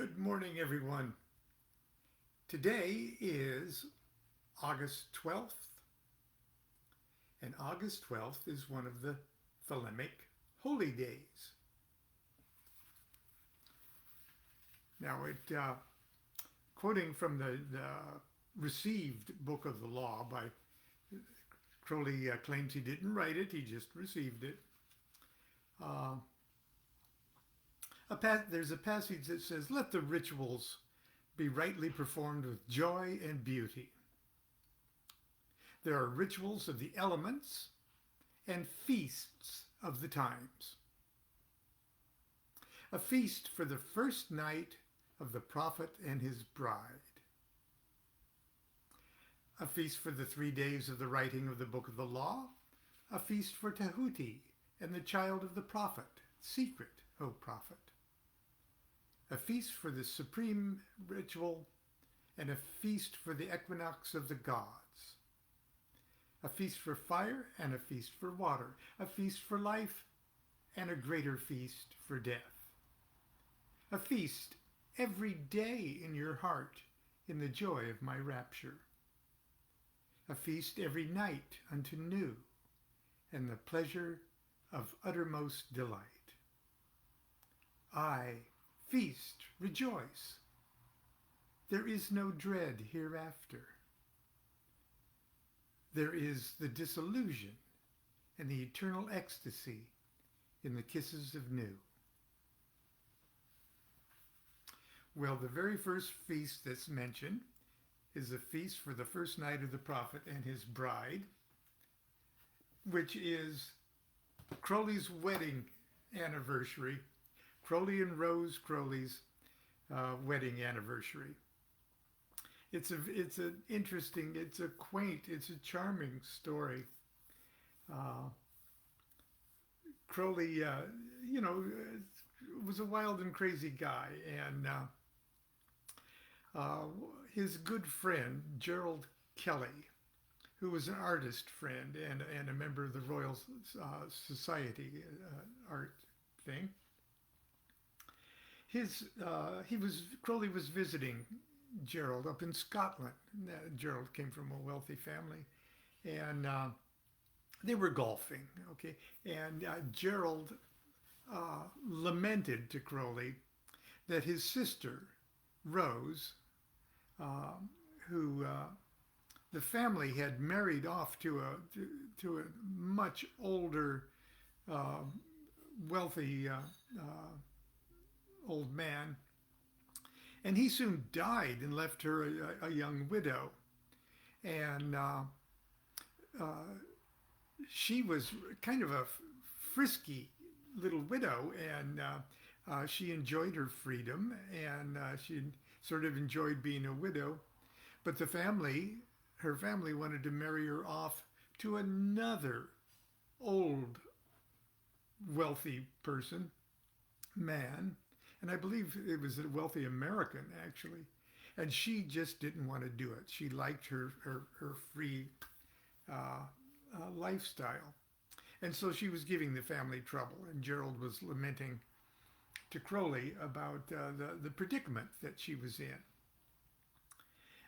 Good morning, everyone. Today is August 12th, and August 12th is one of the Thelemic holy days. Now, quoting from the received book of the law by Crowley, claims he didn't write it, he just received it. Uh, there's a passage that says, "Let the rituals be rightly performed with joy and beauty. There are rituals of the elements and feasts of the times. A feast for the first night of the prophet and his bride. A feast for the 3 days of the writing of the book of the law. A feast for Tahuti and the child of the prophet, secret, O prophet. A feast for the supreme ritual, and a feast for the equinox of the gods. A feast for fire and a feast for water. A feast for life and a greater feast for death. A feast every day in your heart in the joy of my rapture. A feast every night unto new and the pleasure of uttermost delight. I feast, rejoice. There is no dread hereafter. There is the disillusion and the eternal ecstasy in the kisses of new." Well, the very first feast that's mentioned is a feast for the first night of the prophet and his bride, which is Crowley's wedding anniversary. Crowley and Rose Crowley's wedding anniversary. It's an interesting, it's a quaint, it's a charming story. Crowley, was a wild and crazy guy, and his good friend Gerald Kelly, who was an artist friend and a member of the Royal Society art thing. Crowley was visiting Gerald up in Scotland. Gerald came from a wealthy family, and they were golfing. Okay, and Gerald lamented to Crowley that his sister Rose, who the family had married off to a much older, wealthy old man, and he soon died and left her a young widow. And she was kind of a frisky little widow, and she enjoyed her freedom, and she sort of enjoyed being a widow. But her family wanted to marry her off to another old, wealthy man, and I believe it was a wealthy American, actually. And she just didn't want to do it. She liked her free lifestyle. And so she was giving the family trouble. And Gerald was lamenting to Crowley about the predicament that she was in.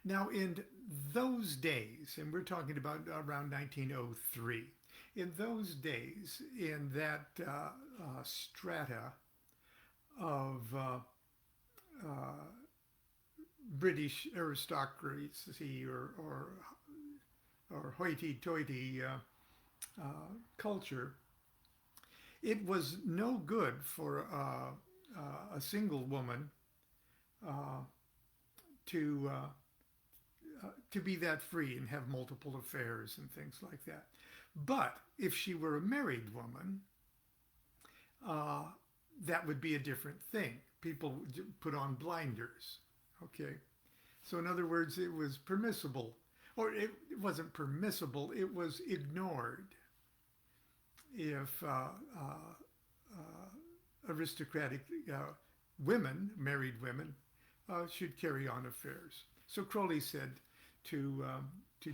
Now, in those days, and we're talking about around 1903, in those days, in that strata of British aristocracy or hoity-toity culture, it was no good for a single woman to be that free and have multiple affairs and things like that. But if she were a married woman, that would be a different thing. People put on blinders, okay? So in other words, it was permissible, or it wasn't permissible, it was ignored if aristocratic women, married women, should carry on affairs. So Crowley said to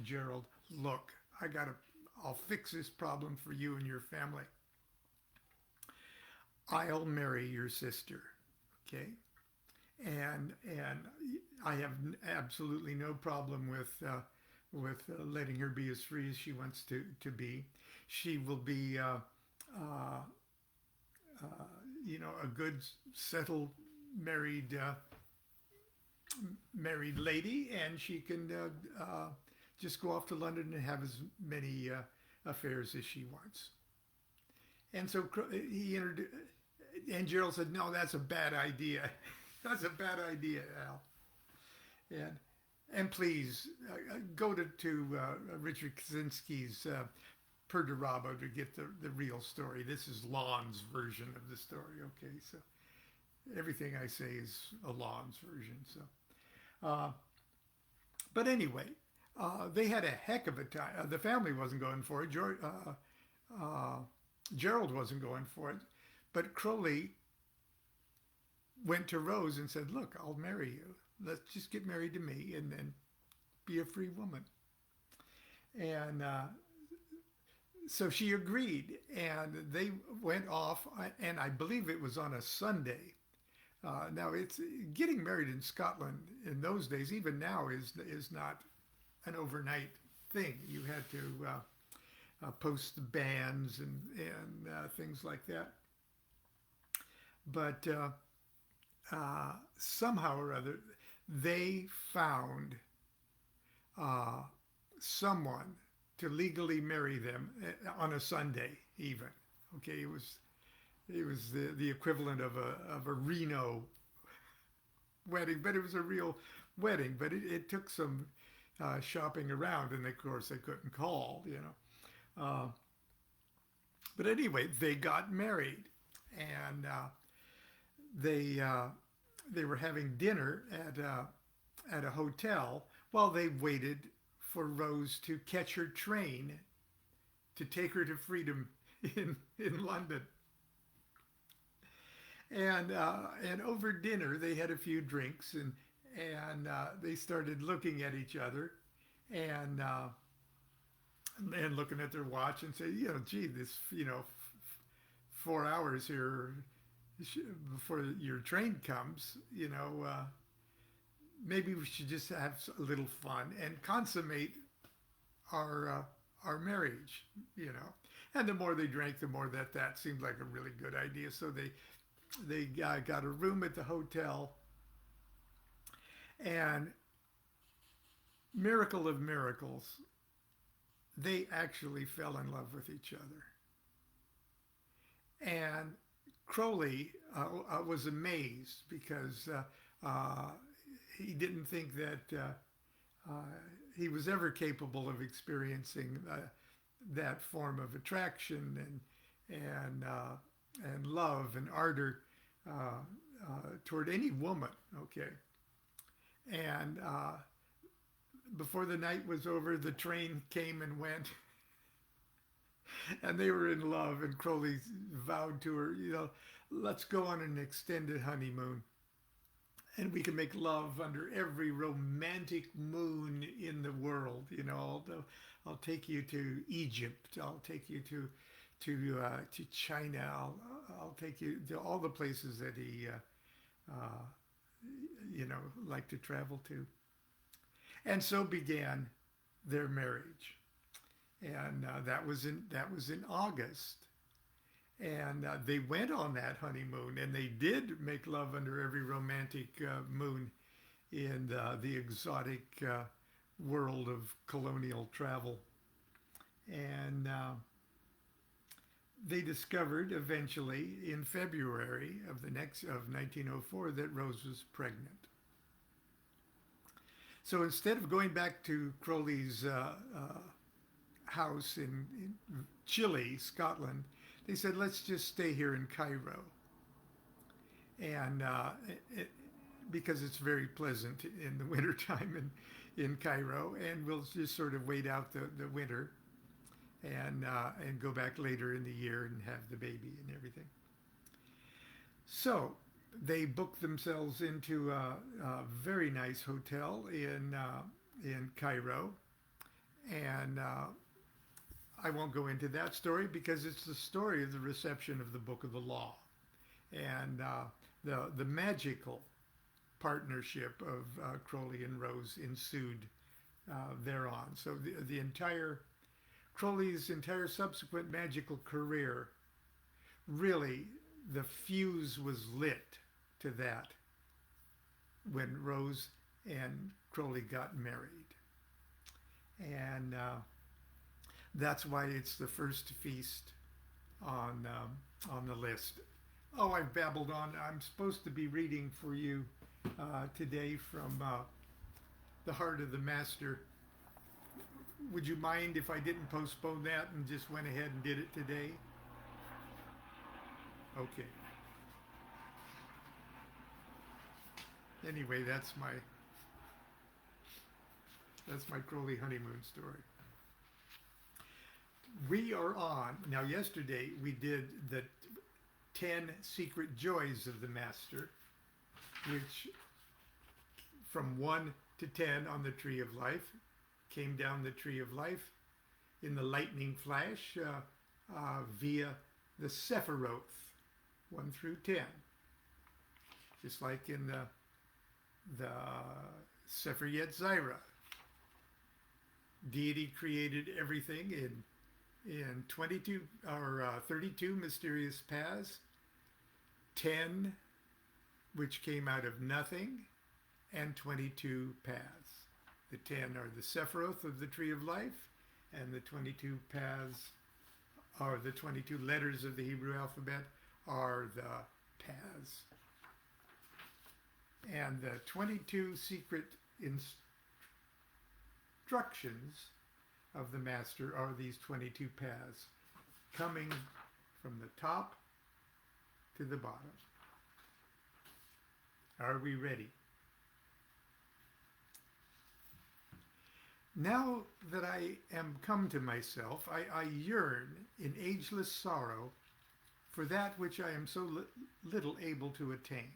Gerald, "Look, I'll fix this problem for you and your family. I'll marry your sister, okay? and I have absolutely no problem with letting her be as free as she wants to be. She will be uh, a good settled married married lady, and she can just go off to London and have as many affairs as she wants. And so he introduced, and Gerald said, "No, that's a bad idea. That's a bad idea, Al." And please go to Richard Kaczynski's Perdurabo to get the real story. This is Lon's version of the story. Okay, so everything I say is a Lon's version. So, uh, but anyway, they had a heck of a time. The family wasn't going for it. Gerald wasn't going for it, but Crowley went to Rose and said, "Look, I'll marry you. Let's just get married to me and then be a free woman." And so she agreed, and they went off, and I believe it was on a Sunday. Now, it's getting married in Scotland in those days, even now, is not an overnight thing. You had to post the banns and things like that. But somehow or other, they found someone to legally marry them on a Sunday, even. Okay, it was the equivalent of a Reno wedding, but it was a real wedding. But it took some shopping around, and of course they couldn't call, But anyway, they got married, and they were having dinner at a hotel while they waited for Rose to catch her train to take her to freedom in London. And over dinner they had a few drinks, and they started looking at each other and looking at their watch and say, gee, this 4 hours here before your train comes, maybe we should just have a little fun and consummate our marriage. And the more they drank, the more that seemed like a really good idea. So they got a room at the hotel, and miracle of miracles, they actually fell in love with each other. And Crowley was amazed because he didn't think that he was ever capable of experiencing that form of attraction and love and ardor toward any woman. Okay, and before the night was over, the train came and went. And they were in love, and Crowley vowed to her, let's go on an extended honeymoon, and we can make love under every romantic moon in the world. I'll take you to Egypt. I'll take you to China. I'll take you to all the places that he liked to travel to. And so began their marriage. And that was in August, and they went on that honeymoon, and they did make love under every romantic moon in the exotic world of colonial travel. And they discovered eventually in February of 1904 that Rose was pregnant. So instead of going back to Crowley's house in Chile, Scotland, they said, let's just stay here in Cairo. And because it's very pleasant in the wintertime in Cairo, and we'll just sort of wait out the winter and go back later in the year and have the baby and everything. So they booked themselves into a very nice hotel in Cairo, and I won't go into that story because it's the story of the reception of the Book of the Law and the magical partnership of Crowley and Rose ensued thereon. So the entire Crowley's entire subsequent magical career, really, the fuse was lit to that when Rose and Crowley got married. And that's why it's the first feast on the list. Oh, I've babbled on. I'm supposed to be reading for you today from The Heart of the Master. Would you mind if I didn't postpone that and just went ahead and did it today? Okay. Anyway, that's my Crowley honeymoon story. We are on, now yesterday we did the 10 secret joys of the Master, which from 1 to 10 on the Tree of Life, came down the Tree of Life in the lightning flash via the Sephiroth, 1 through 10. Just like in the Sefer Yetzirah. Deity created everything in 22 or 32 mysterious paths, 10 which came out of nothing, and 22 paths. The 10 are the Sephiroth of the Tree of Life, and the 22 paths, or the 22 letters of the Hebrew alphabet, are the paths. And the 22 secret instructions of the Master are these 22 paths, coming from the top to the bottom. Are we ready? Now that I am come to myself, I yearn in ageless sorrow for that which I am so little able to attain.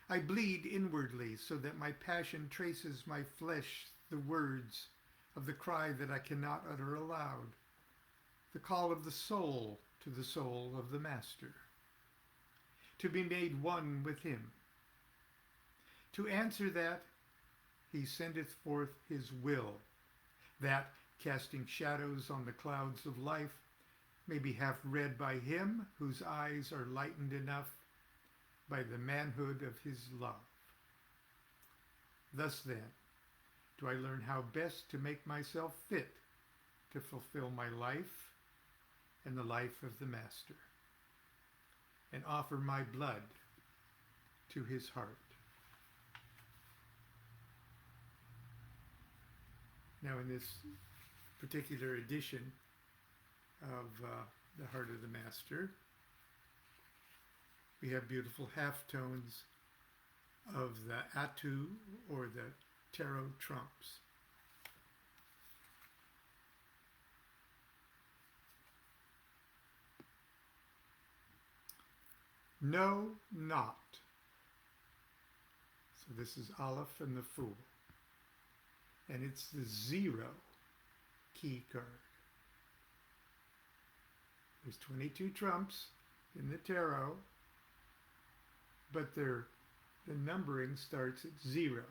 I bleed inwardly so that my passion traces my flesh the words of the cry that I cannot utter aloud, the call of the soul to the soul of the Master, to be made one with him. To answer that, he sendeth forth his will, that, casting shadows on the clouds of life, may be half read by him whose eyes are lightened enough by the manhood of his love. Thus then, do I learn how best to make myself fit to fulfill my life and the life of the Master, and offer my blood to his heart. Now, in this particular edition of The Heart of the Master, we have beautiful halftones of the Atu, or the tarot trumps. Know not. So this is Aleph and the Fool. And it's the 0 key card. There's 22 trumps in the tarot, but the numbering starts at 0.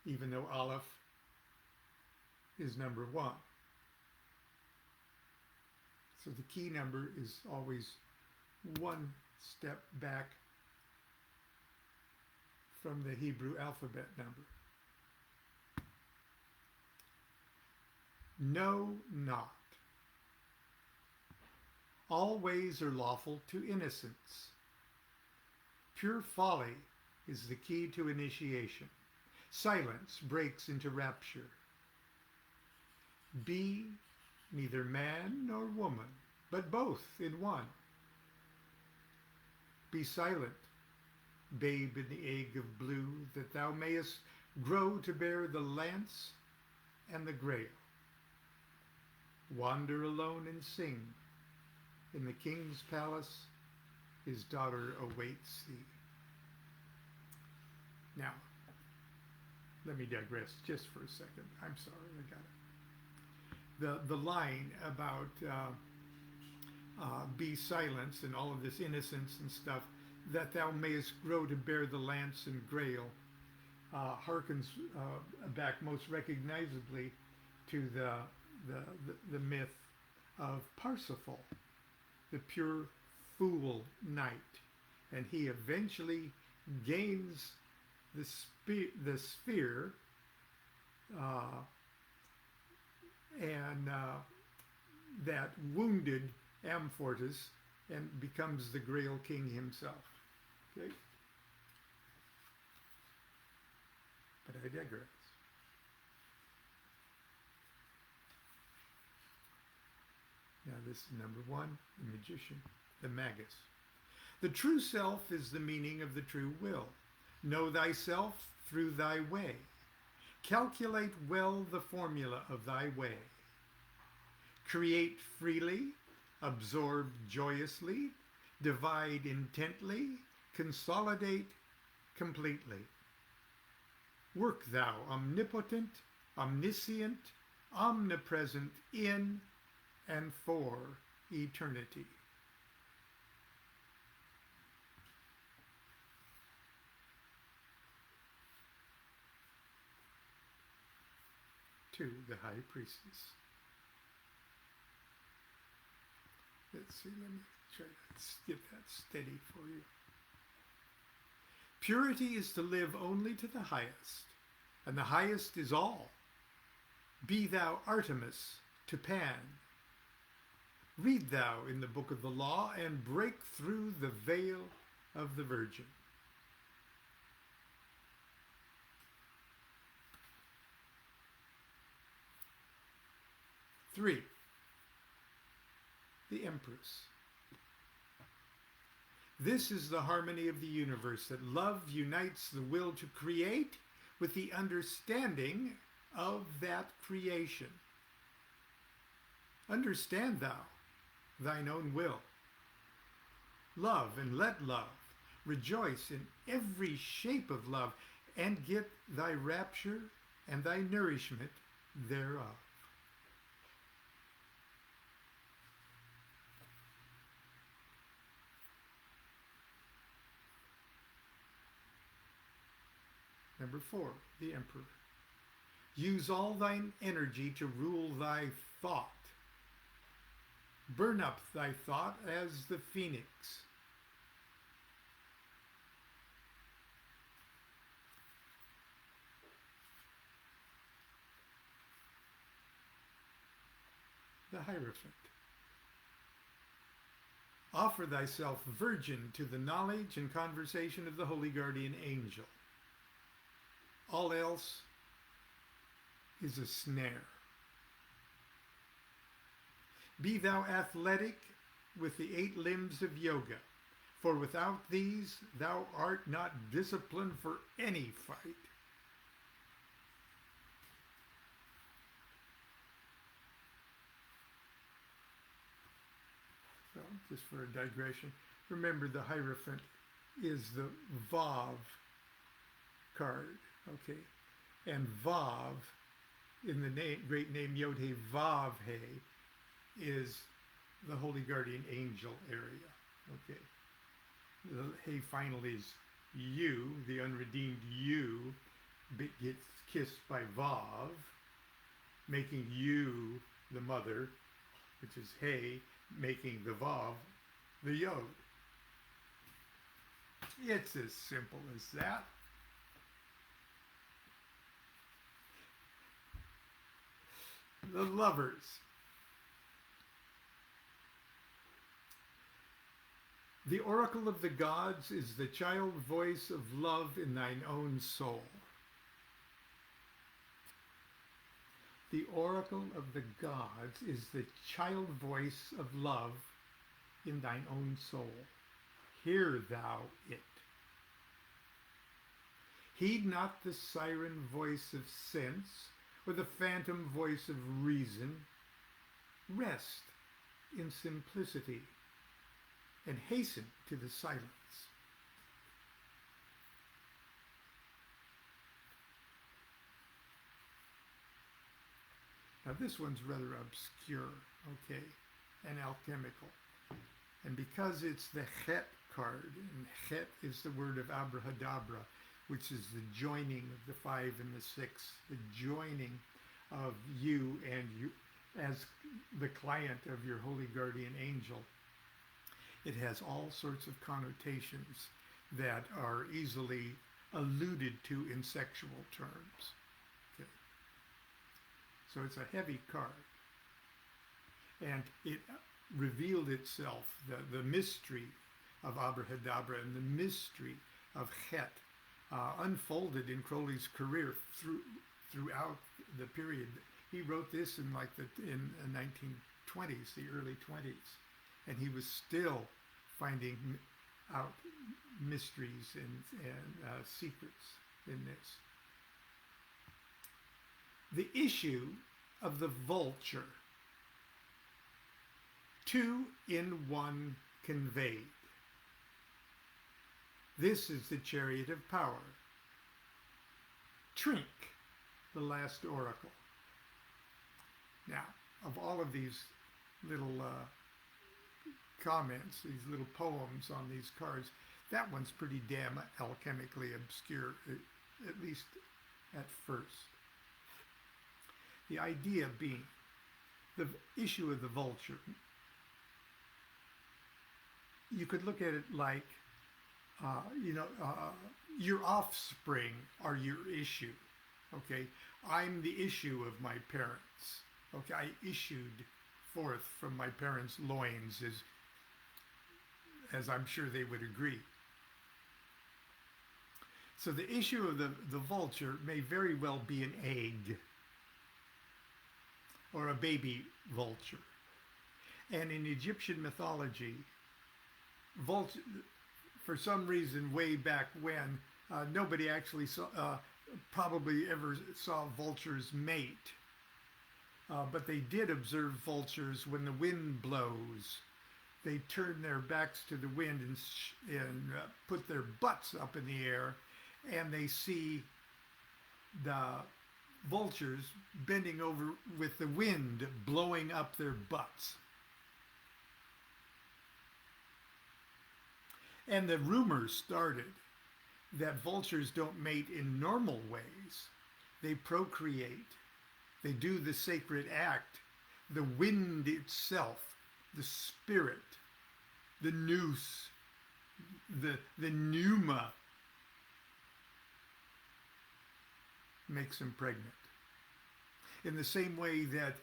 Even though Aleph is number 1. So the key number is always 1 step back from the Hebrew alphabet number. Know not. All ways are lawful to innocence. Pure folly is the key to initiation. Silence breaks into rapture. Be neither man nor woman, but both in one. Be silent, babe in the egg of blue, that thou mayest grow to bear the lance and the grail. Wander alone and sing. In the king's palace, his daughter awaits thee. Now, let me digress just for a second. I'm sorry, I got it. The line about be silenced, and all of this innocence and stuff, that thou mayest grow to bear the lance and grail, harkens back most recognizably to the myth of Parsifal, the pure fool knight, and he eventually gains the sphere, and that wounded Amfortas, and becomes the Grail King himself. Okay? But I digress. Now this is number one, the magician, the magus. The true self is the meaning of the true will. Know thyself through thy way. Calculate well the formula of thy way. Create freely, absorb joyously, divide intently, consolidate completely. Work thou omnipotent, omniscient, omnipresent in and for eternity. To the high priestess. Let's see, let me try to get that steady for you. Purity is to live only to the highest, and the highest is all. Be thou Artemis to Pan. Read thou in the book of the law, and break through the veil of the Virgin. Three, the Empress. This is the harmony of the universe, that love unites the will to create with the understanding of that creation. Understand thou thine own will. Love and let love. Rejoice in every shape of love, and get thy rapture and thy nourishment thereof. Number four, the Emperor. Use all thine energy to rule thy thought. Burn up thy thought as the phoenix. The Hierophant. Offer thyself virgin to the knowledge and conversation of the holy guardian angel. All else is a snare. Be thou athletic with the 8 limbs of yoga, for without these thou art not disciplined for any fight. So, just for a digression, remember the Hierophant is the Vav card, okay? And Vav, in the name, great name Yod-He Vav He, is the Holy Guardian Angel area, okay? The He finally is you, the unredeemed you, gets kissed by Vav, making you the mother, which is He, making the Vav the Yod. It's as simple as that. The Lovers. The oracle of the gods is the child voice of love in thine own soul. The oracle of the gods is the child voice of love in thine own soul. Hear thou it. Heed not the siren voice of sense, or the phantom voice of reason. Rest in simplicity and hasten to the silence. Now this one's rather obscure, okay, and alchemical. And because it's the Het card, and Het is the word of abrahadabra, which is the joining of the 5 and the 6, the joining of you and you as the client of your holy guardian angel. It has all sorts of connotations that are easily alluded to in sexual terms. Okay. So it's a heavy card. And it revealed itself, the mystery of abrahadabra and the mystery of Het unfolded in Crowley's career throughout the period. He wrote this in in the 1920s, the early 20s, and he was still finding out mysteries and secrets in this. The issue of the vulture, 2 in 1 conveyed. This is the chariot of power. Trink, the last oracle. Now, of all of these little comments, these little poems on these cards, that one's pretty damn alchemically obscure, at least at first. The idea being the issue of the vulture. You could look at it like, your offspring are your issue. Okay, I'm the issue of my parents. Okay, I issued forth from my parents' loins, as I'm sure they would agree. So the issue of the vulture may very well be an egg or a baby vulture. And in Egyptian mythology, vulture, for some reason way back when, nobody actually saw, probably ever saw vultures mate. But they did observe vultures when the wind blows. They turn their backs to the wind and put their butts up in the air, and they see the vultures bending over with the wind blowing up their butts. And the rumor started that vultures don't mate in normal ways. They procreate. They do the sacred act. The wind itself, the spirit, the nous, the pneuma makes them pregnant. In the same way that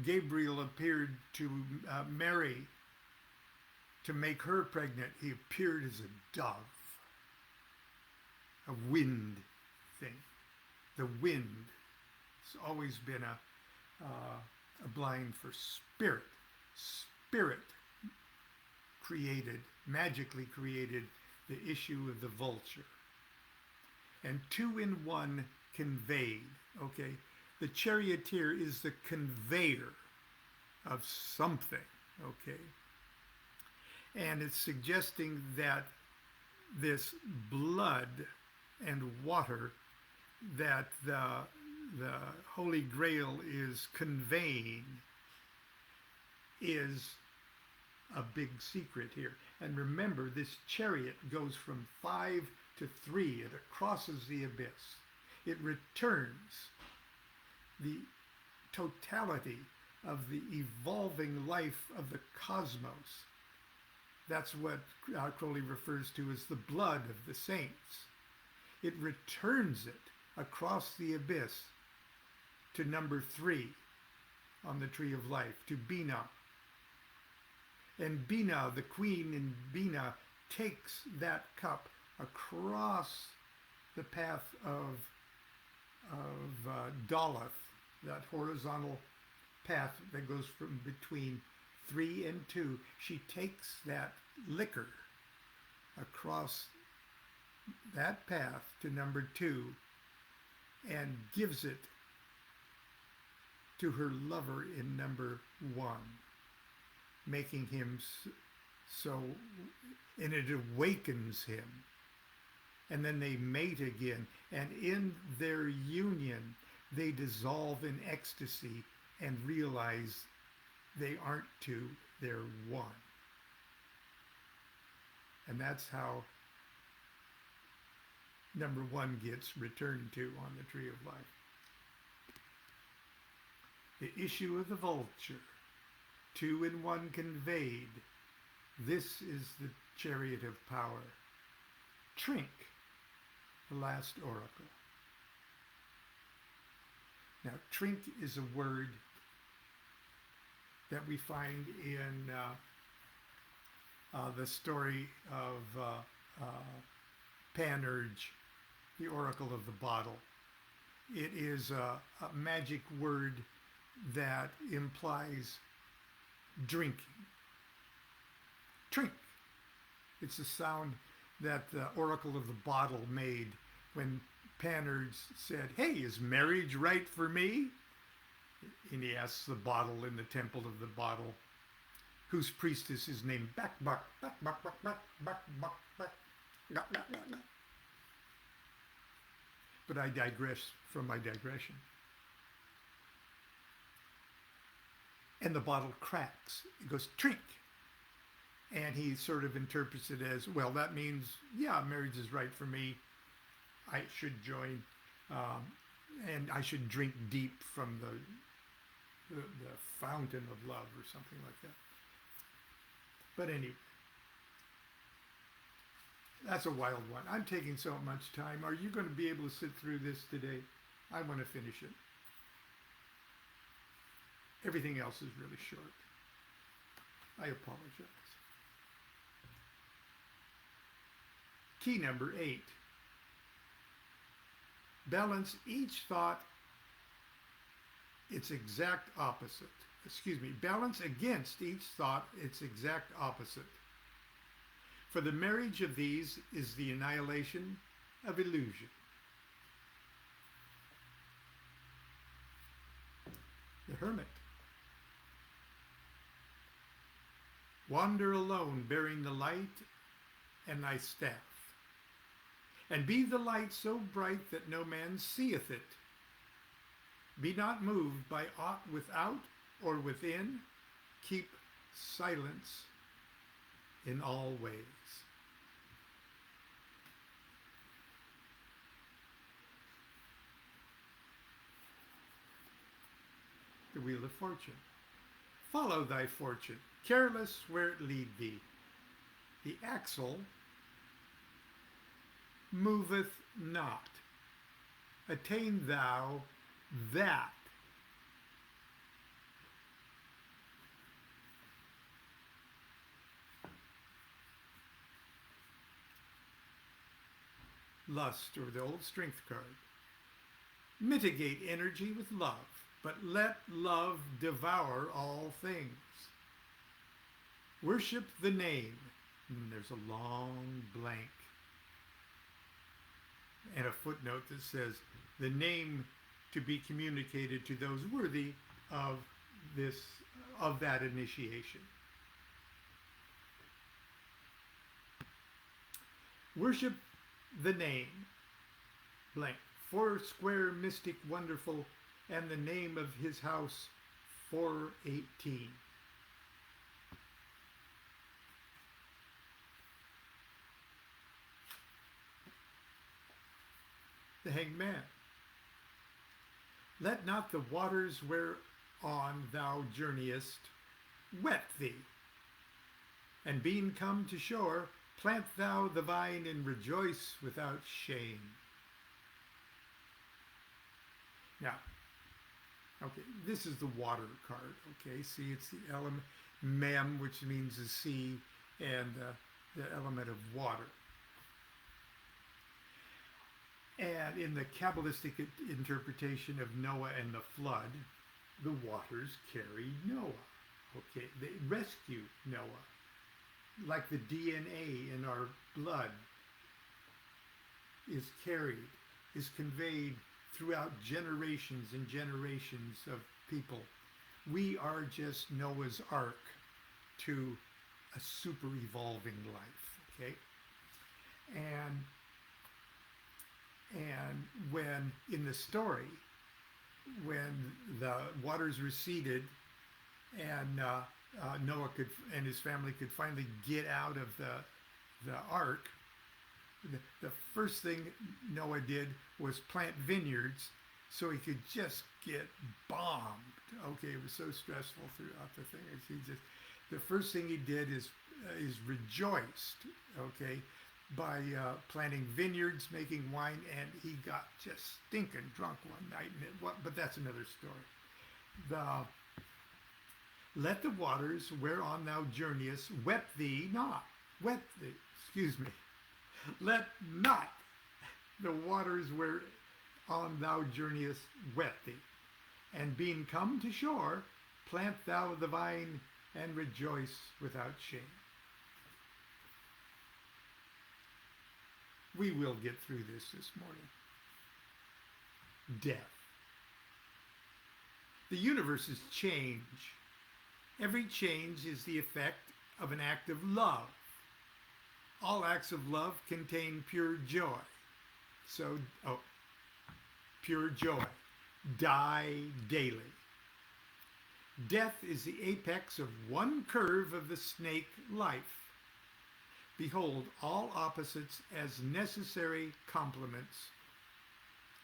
Gabriel appeared to Mary to make her pregnant, he appeared as a dove, a wind thing. The wind has always been a blind for spirit. Spirit magically created the issue of the vulture. And 2 in 1 conveyed, okay? The charioteer is the conveyor of something, okay? And it's suggesting that this blood and water that the Holy Grail is conveying is a big secret here. And remember, this chariot goes from 5 to 3. It crosses the abyss. It returns the totality of the evolving life of the cosmos. That's what Crowley refers to as the blood of the saints. It returns it across the abyss to number 3 on the tree of life, to Bina. And Bina, the queen in Bina, takes that cup across the path of Doloth, that horizontal path that goes from between 3 and 2. She takes that liquor across that path to number 2 and gives it to her lover in number 1, making him so, and it awakens him. And then they mate again, and in their union they dissolve in ecstasy and realize they aren't 2, they're one. And that's how number one gets returned to on the tree of life. The issue of the vulture, two in one conveyed. This is the chariot of power. Trink, the last oracle. Now, trink is a word that we find in the story of Panurge, the oracle of the bottle. It is a magic word that implies drinking. Trink. It's the sound that the oracle of the bottle made when Panurge said, "Hey, is marriage right for me?" And he asks the bottle in the temple of the bottle, whose priestess is named Bakbak. But I digress from my digression. And the bottle cracks. It goes trink. And he sort of interprets it as, well, that means, yeah, marriage is right for me. I should join, and I should drink deep from the fountain of love or something like that. But anyway, that's a wild one. I'm taking so much time. Are you going to be able to sit through this today? I want to finish it. Everything else is really short. I apologize. Key number 8. Balance each thought its exact opposite. Balance against each thought its exact opposite. For the marriage of these is the annihilation of illusion. The hermit. Wander alone, bearing the light and thy staff. And be the light so bright that no man seeth it. Be not moved by aught without or within. Keep silence in all ways. The Wheel of Fortune. Follow thy fortune, careless where it lead thee. The axle moveth not. Attain thou that. Lust, or the old strength card. Mitigate energy with love, but let love devour all things. Worship the name. And there's a long blank. And a footnote that says, the name to be communicated to those worthy of that initiation. Worship the name, blank, 4 square, mystic, wonderful, and the name of his house, 418. The Hanged Man. Let not the waters whereon thou journeyest wet thee, and being come to shore, plant thou the vine and rejoice without shame. Now, okay, this is the water card, okay? See, it's the element mem, which means the sea, and the element of water. And in the Kabbalistic interpretation of Noah and the flood, the waters carry Noah. Okay, they rescue Noah. Like the DNA in our blood is carried, is conveyed throughout generations and generations of people. We are just Noah's Ark to a super evolving life, okay? And when, in the story, when the waters receded and Noah and his family could finally get out of the ark, the first thing Noah did was plant vineyards so he could just get bombed. Okay, it was so stressful throughout the thing. The first thing he did is rejoiced, okay, by planting vineyards, making wine, and he got just stinking drunk one night. But that's another story. Let the waters whereon thou journeyest wet thee not. Excuse me. Let not the waters whereon thou journeyest wet thee. And being come to shore, plant thou the vine and rejoice without shame. We will get through this morning. Death. The universe's change. Every change is the effect of an act of love. All acts of love contain pure joy. Pure joy. Die daily. Death is the apex of one curve of the snake life. Behold all opposites as necessary complements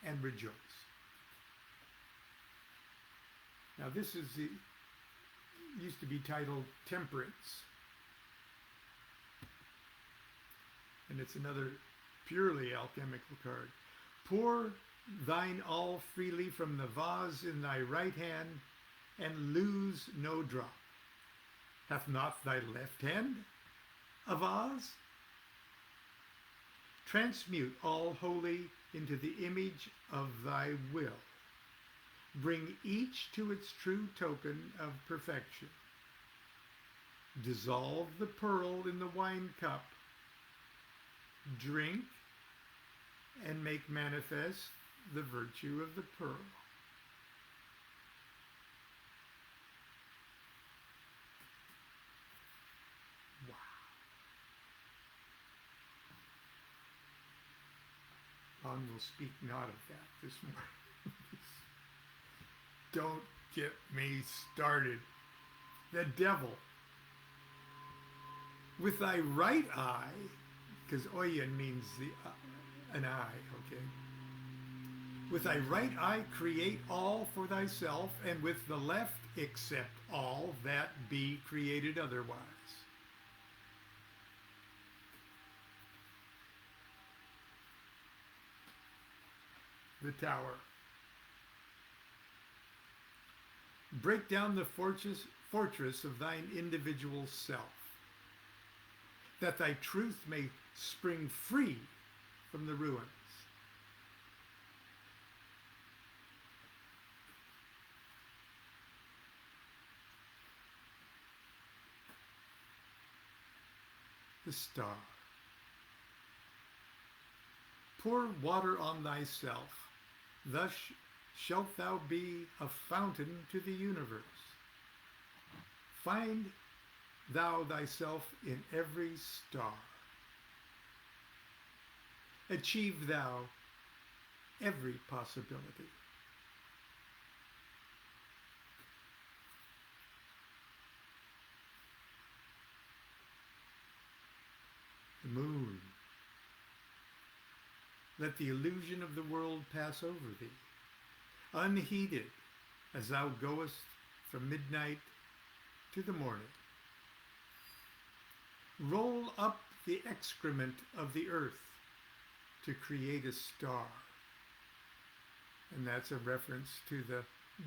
and rejoice. Now this used to be titled Temperance. And it's another purely alchemical card. Pour thine all freely from the vase in thy right hand, and lose no drop. Hath not thy left hand a vase? Transmute all holy into the image of thy will. Bring each to its true token of perfection. Dissolve the pearl in the wine cup. Drink and make manifest the virtue of the pearl. Wow. Lon will speak not of that this morning. Don't get me started. The devil. With thy right eye, because oyen means an eye, okay? With thy right eye create all for thyself, and with the left accept all that be created otherwise. The Tower. Break down the fortress of thine individual self, that thy truth may spring free from the ruins. The Star. Pour water on thyself, thus shalt thou be a fountain to the universe. Find thou thyself in every star. Achieve thou every possibility. The moon. Let the illusion of the world pass over thee, unheeded as thou goest from midnight to the morning. Roll up the excrement of the earth to create a star. And that's a reference to the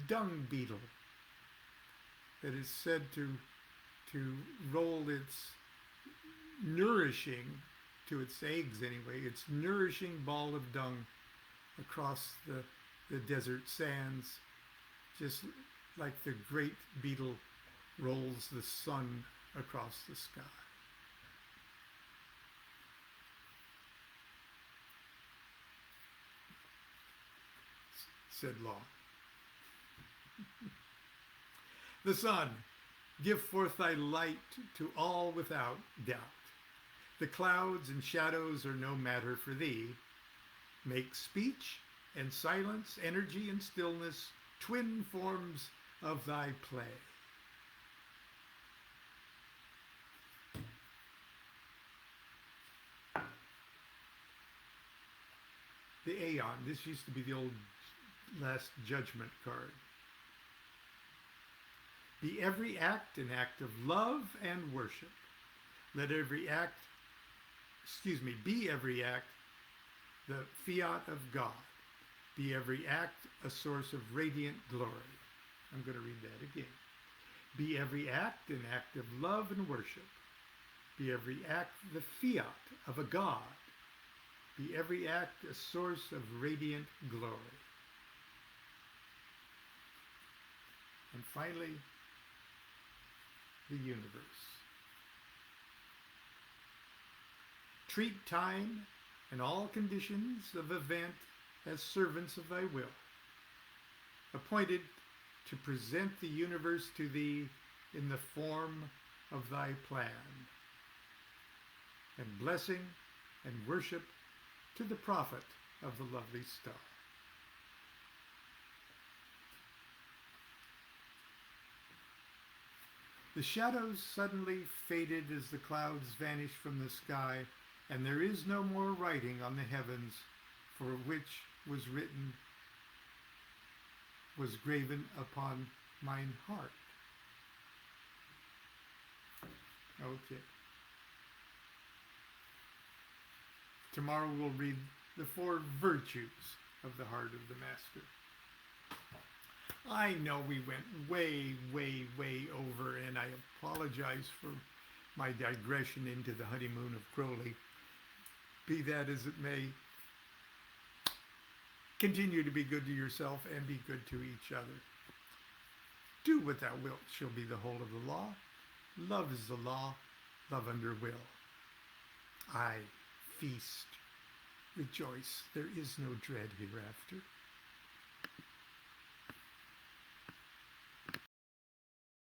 dung beetle that is said to roll its nourishing, to its eggs anyway, its nourishing ball of dung across the desert sands, just like the great beetle rolls the sun across the sky. Said Lon. The sun, give forth thy light to all without doubt. The clouds and shadows are no matter for thee. Make speech and silence, energy and stillness, twin forms of thy play. The Aeon. This used to be the old Last Judgment card. Be every act an act of love and worship. Let every act, be every act the fiat of God. Be every act a source of radiant glory. I'm going to read that again. Be every act an act of love and worship. Be every act the fiat of a God. Be every act a source of radiant glory. And finally, the universe. Treat time and all conditions of event as servants of thy will, appointed to present the universe to thee in the form of thy plan, and blessing and worship to the prophet of the lovely star. The shadows suddenly faded as the clouds vanished from the sky, and there is no more writing on the heavens, for which was graven upon mine heart. Okay. Tomorrow we'll read the 4 virtues of the heart of the Master. I know we went way over, and I apologize for my digression into the honeymoon of Crowley. Be that as it may, continue to be good to yourself and be good to each other. Do what thou wilt shall be the whole of the law. Love is the law, love under will. Aye, feast, rejoice, there is no dread hereafter.